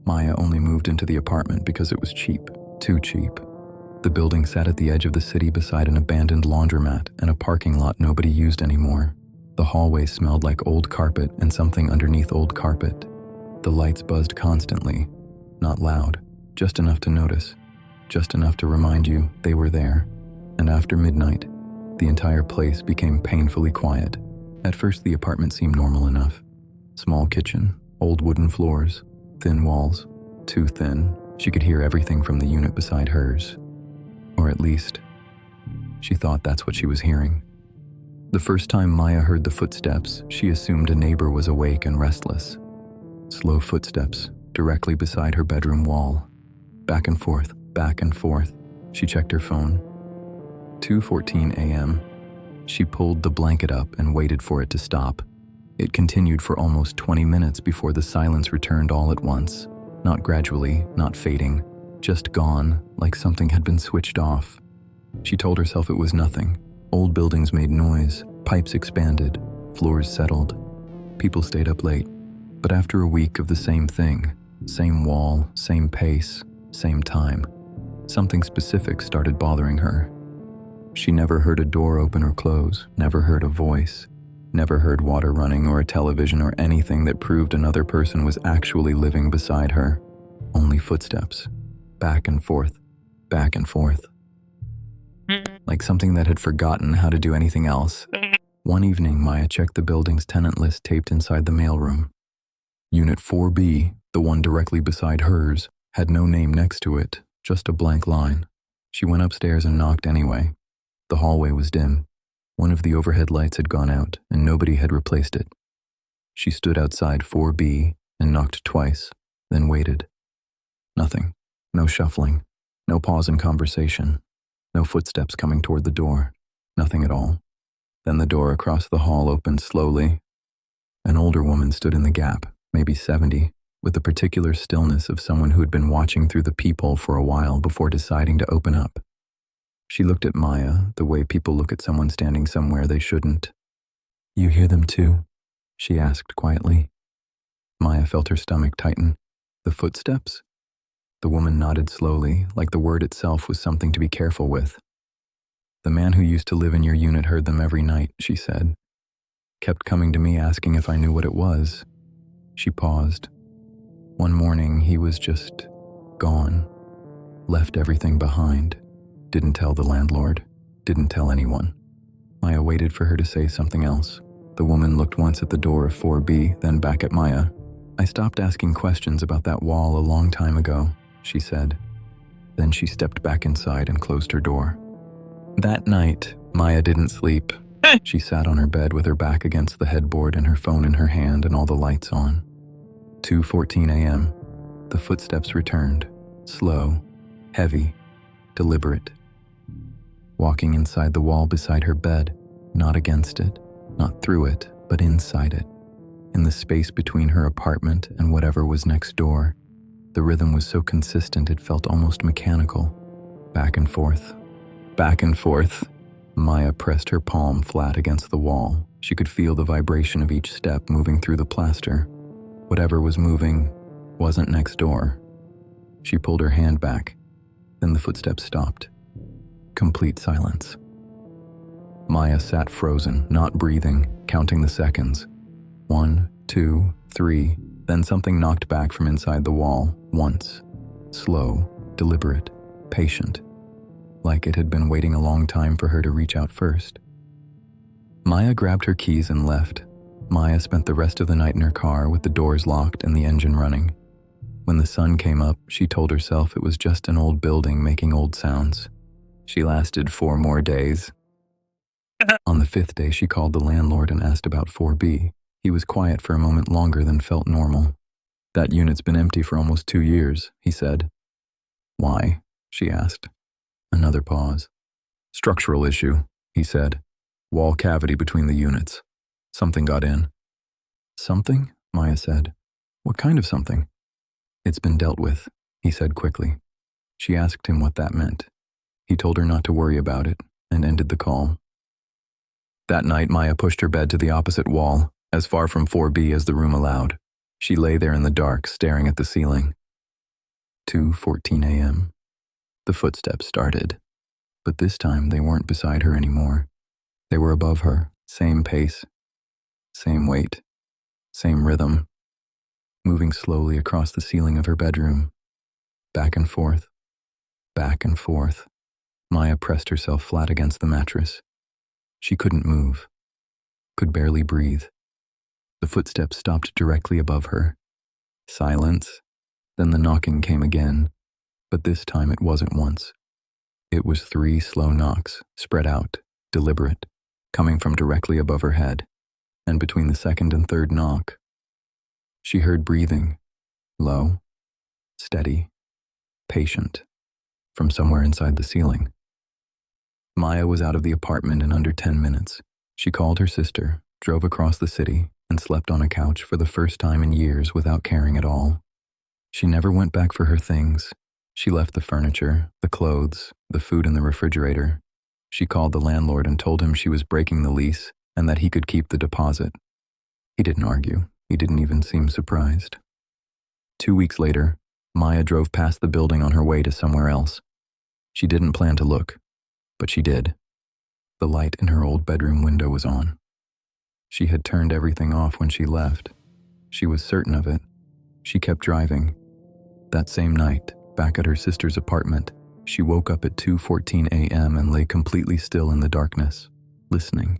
Maya only moved into the apartment because it was cheap. Too cheap. The building sat at the edge of the city beside an abandoned laundromat and a parking lot nobody used anymore. The hallway smelled like old carpet and something underneath old carpet. The lights buzzed constantly. Not loud, just enough to notice. Just enough to remind you they were there. And after midnight, the entire place became painfully quiet. At first, the apartment seemed normal enough. Small kitchen, old wooden floors, thin walls. Too thin, she could hear everything from the unit beside hers. Or at least, she thought that's what she was hearing. The first time Maya heard the footsteps, she assumed a neighbor was awake and restless. Slow footsteps, directly beside her bedroom wall. Back and forth, back and forth. She checked her phone. 2:14 a.m. She pulled the blanket up and waited for it to stop. It continued for almost 20 minutes before the silence returned all at once. Not gradually, not fading, just gone, like something had been switched off. She told herself it was nothing. Old buildings made noise, pipes expanded, floors settled. People stayed up late. But after a week of the same thing, same wall, same pace, same time, something specific started bothering her. She never heard a door open or close, never heard a voice, never heard water running or a television or anything that proved another person was actually living beside her. Only footsteps, back and forth, back and forth. Like something that had forgotten how to do anything else. One evening, Maya checked the building's tenant list taped inside the mailroom. Unit 4B, the one directly beside hers, had no name next to it, just a blank line. She went upstairs and knocked anyway. The hallway was dim. One of the overhead lights had gone out, and nobody had replaced it. She stood outside 4B and knocked twice, then waited. Nothing. No shuffling. No pause in conversation. No footsteps coming toward the door. Nothing at all. Then the door across the hall opened slowly. An older woman stood in the gap, maybe 70, with the particular stillness of someone who had been watching through the peephole for a while before deciding to open up. She looked at Maya the way people look at someone standing somewhere they shouldn't. "You hear them too?" she asked quietly. Maya felt her stomach tighten. The footsteps? The woman nodded slowly, like the word itself was something to be careful with. "The man who used to live in your unit heard them every night," she said. "Kept coming to me asking if I knew what it was." She paused. "One morning, he was just gone. Left everything behind. Didn't tell the landlord. Didn't tell anyone." Maya waited for her to say something else. The woman looked once at the door of 4B, then back at Maya. "I stopped asking questions about that wall a long time ago," she said. Then she stepped back inside and closed her door. That night, Maya didn't sleep. She sat on her bed with her back against the headboard and her phone in her hand and all the lights on. 2:14 a.m. The footsteps returned, slow, heavy, deliberate. Walking inside the wall beside her bed, not against it, not through it, but inside it. In the space between her apartment and whatever was next door, the rhythm was so consistent it felt almost mechanical. Back and forth. Back and forth. Maya pressed her palm flat against the wall. She could feel the vibration of each step moving through the plaster. Whatever was moving wasn't next door. She pulled her hand back. Then the footsteps stopped. Complete silence. Maya sat frozen, not breathing, counting the seconds. 1, 2, 3. Then something knocked back from inside the wall, once. Slow, deliberate, patient. Like it had been waiting a long time for her to reach out first. Maya grabbed her keys and left. Maya spent the rest of the night in her car with the doors locked and the engine running. When the sun came up, she told herself it was just an old building making old sounds. She lasted 4 more days. On the 5th day, she called the landlord and asked about 4B. He was quiet for a moment longer than felt normal. "That unit's been empty for almost 2 years, he said. "Why?" she asked. Another pause. "Structural issue," he said. "Wall cavity between the units. Something got in." "Something?" Maya said. "What kind of something?" "It's been dealt with," he said quickly. She asked him what that meant. He told her not to worry about it and ended the call. That night, Maya pushed her bed to the opposite wall, as far from 4B as the room allowed. She lay there in the dark, staring at the ceiling. 2:14 a.m. The footsteps started, but this time they weren't beside her anymore. They were above her, same pace, same weight, same rhythm, moving slowly across the ceiling of her bedroom, back and forth, back and forth. Maya pressed herself flat against the mattress. She couldn't move, could barely breathe. The footsteps stopped directly above her. Silence. Then the knocking came again, but this time it wasn't once. It was 3 slow knocks, spread out, deliberate, coming from directly above her head, and between the second and third knock, she heard breathing, low, steady, patient, from somewhere inside the ceiling. Maya was out of the apartment in under 10 minutes. She called her sister, drove across the city, and slept on a couch for the first time in years without caring at all. She never went back for her things. She left the furniture, the clothes, the food in the refrigerator. She called the landlord and told him she was breaking the lease and that he could keep the deposit. He didn't argue. He didn't even seem surprised. 2 weeks later, Maya drove past the building on her way to somewhere else. She didn't plan to look, but she did. The light in her old bedroom window was on. She had turned everything off when she left. She was certain of it. She kept driving. That same night, back at her sister's apartment, she woke up at 2:14 a.m. and lay completely still in the darkness, listening.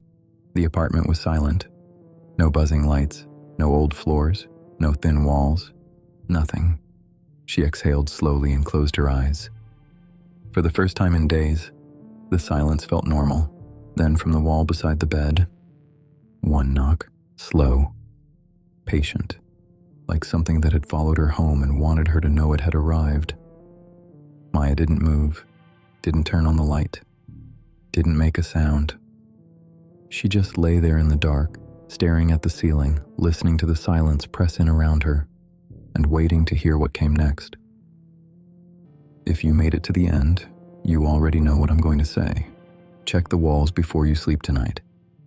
The apartment was silent. No buzzing lights, no old floors, no thin walls, nothing. She exhaled slowly and closed her eyes. For the first time in days, the silence felt normal. Then from the wall beside the bed, one knock, slow, patient, like something that had followed her home and wanted her to know it had arrived. Maya didn't move, didn't turn on the light, didn't make a sound. She just lay there in the dark, staring at the ceiling, listening to the silence press in around her, and waiting to hear what came next. If you made it to the end, you already know what I'm going to say. Check the walls before you sleep tonight.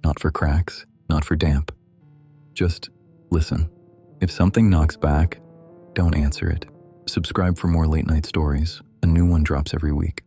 Not for cracks, not for damp. Just listen. If something knocks back, don't answer it. Subscribe for more late night stories. A new one drops every week.